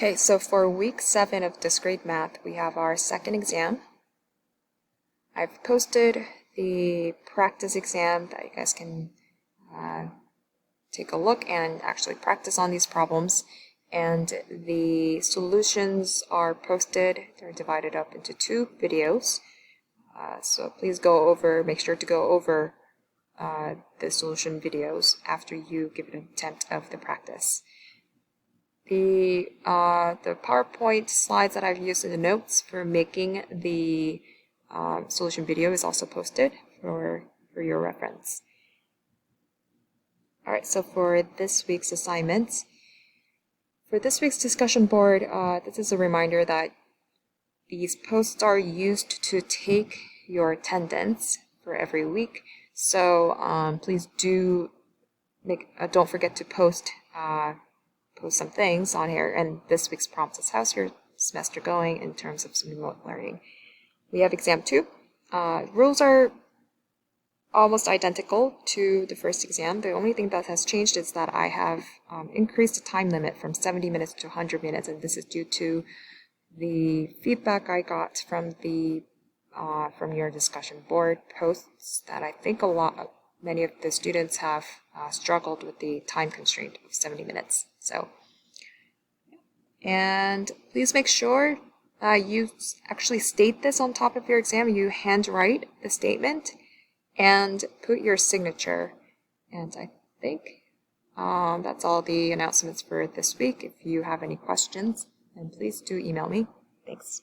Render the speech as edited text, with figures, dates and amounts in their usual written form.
Okay, so for week 7 of Discrete Math, we have our second exam. I've posted the practice exam that you guys can take a look and actually practice on these problems. And the solutions are posted. They're divided up into 2 videos. So please make sure to go over the solution videos after you give an attempt of the practice. The PowerPoint slides that I've used in the notes for making the solution video is also posted for your reference. Alright, so for this week's assignment, for this week's discussion board, this is a reminder that these posts are used to take your attendance for every week. So please don't forget to post some things on here, and this week's prompt is how's your semester going in terms of some remote learning. We have exam 2. Rules are almost identical to the first exam. The only thing that has changed is that I have increased the time limit from 70 minutes to 100 minutes, and this is due to the feedback I got from your discussion board posts that I think many of the students have struggled with the time constraint of 70 minutes. And please make sure you actually state this on top of your exam. You handwrite the statement and put your signature. And I think that's all the announcements for this week. If you have any questions, then please do email me. Thanks.